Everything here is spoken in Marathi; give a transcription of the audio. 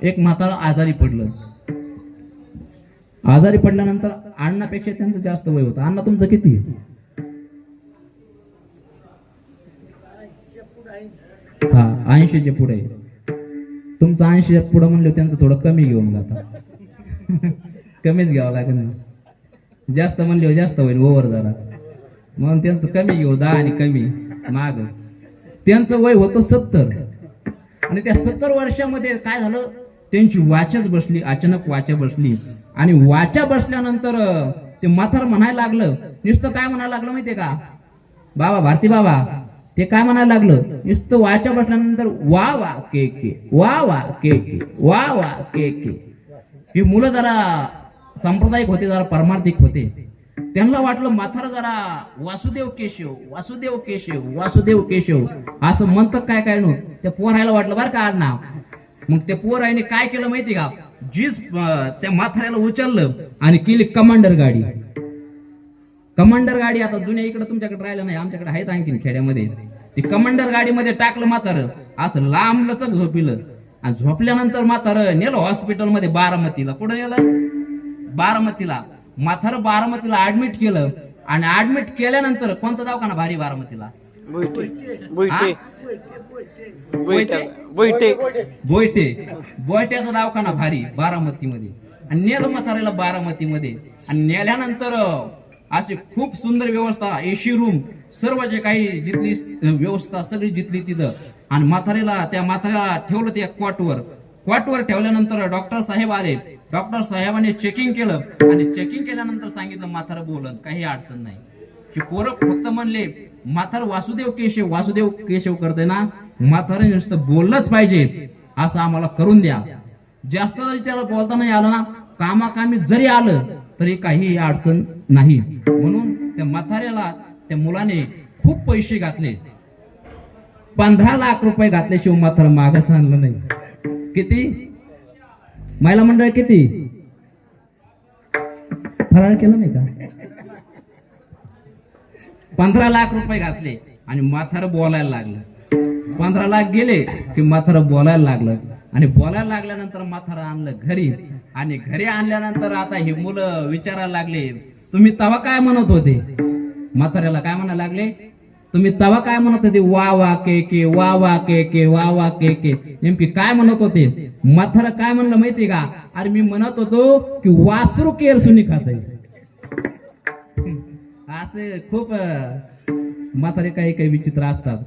एक म्हातारा आजारी पडलं. आजारी पडल्यानंतर अण्णापेक्षा त्यांचं जास्त वय होतं. अण्णा तुमचं किती? हा 80च्या पुढे. तुमचं 80च्या पुढे म्हणलं त्यांचं थोडं कमी घेऊन जाता. कमीच घ्यावं लागेल ना. जास्त म्हणले जास्त होईल ओव्हर जरा, म्हणून त्यांचं कमी घेऊ 10 आणि कमी माग. त्यांचं वय होतं 70 आणि त्या 70 वर्षामध्ये काय झालं, त्यांची वाचाच बसली. अचानक वाचा बसली आणि वाचा बसल्यानंतर ते म्हातार म्हणायला लागलं. नुसतं काय म्हणायला लागलं माहितीये का बाबा, भारती बाबा, ते काय म्हणायला लागलं, नुसतं वाचा बसल्यानंतर वा वा के के, वा वा के के, वा वा के के. ही मुलं जरा सांप्रदायिक होते, जरा परमार्थिक होते. त्यांना वाटलं म्हातारा जरा वासुदेव केशव, वासुदेव केशव, वासुदेव केशव असं म्हणतं काय काय नो. त्या पोरायला वाटलं बरं का आडनाव. मग त्या पोराने काय केलं माहिती का, जीच त्या म्हाताऱ्याला उचललं आणि केली कमांडर गाडी. कमांडर गाडी आता जुन्या इकडे तुमच्याकडे राहिलं नाही, आमच्याकडे आहेत आणखीन खेड्यामध्ये. ती कमांडर गाडीमध्ये टाकलं म्हातारं, असं लांब लचक झोपिलं. आणि झोपल्यानंतर म्हातारं नेलं हॉस्पिटलमध्ये बारामतीला. कुठं नेलं? बारामतीला. म्हातारं बारामतीला ऍडमिट केलं आणि ऍडमिट केल्यानंतर कोणता दवाखाना भारी बारामतीला? बोयट्याचा दवाखाना भारी बारामतीमध्ये. आणि नेलं म्हाताऱ्याला बारामतीमध्ये. आणि नेल्यानंतर अशी खूप सुंदर व्यवस्था, एसी रूम, सर्व जे काही जिथली व्यवस्था सगळी जिथली तिथं. आणि त्या म्हाताऱ्याला ठेवलं त्या क्वाटवर ठेवल्यानंतर डॉक्टर साहेब आले. डॉक्टर साहेबांनी चेकिंग केलं आणि चेकिंग केल्यानंतर सांगितलं म्हातारं बोलन, काही अडचण नाही. की पोरं फक्त म्हणले म्हातारं वासुदेव केशव, वासुदेव केशव करते ना, म्हातारं नुसतं बोललंच पाहिजे, असं आम्हाला करून द्या. जास्त जरी त्याला बोलता नाही आलं ना, कामाकामी जरी आलं तरी काही अडचण नाही. म्हणून त्या म्हाताऱ्याला त्या मुलाने खूप पैसे घातले. 15 लाख रुपये घातल्याशिवाय म्हातारं मागच आणलं नाही. किती? महिला मंडळ किती? फराळ केलं नाही का? 15 लाख रुपये घातले आणि म्हातारं बोलायला लागलं. 15 लाख गेले की म्हातारं बोलायला लागलं. आणि बोलायला लागल्यानंतर म्हातारं आणलं घरी. आणि घरी आणल्यानंतर आता हे मुलं विचारायला लागले, तुम्ही तवा काय म्हणत होते? म्हाताऱ्याला काय म्हणायला लागले, तुम्ही तवा काय म्हणत होते? वा वा के के, वा वा के के, वा वा के के. नेमकी काय म्हणत होते? म्हातारं काय म्हणलं माहिती का, अरे मी म्हणत होतो की वासरू केर सुनी खात आहे. असे खूप म्हातारे काही काही विचित्र असतात.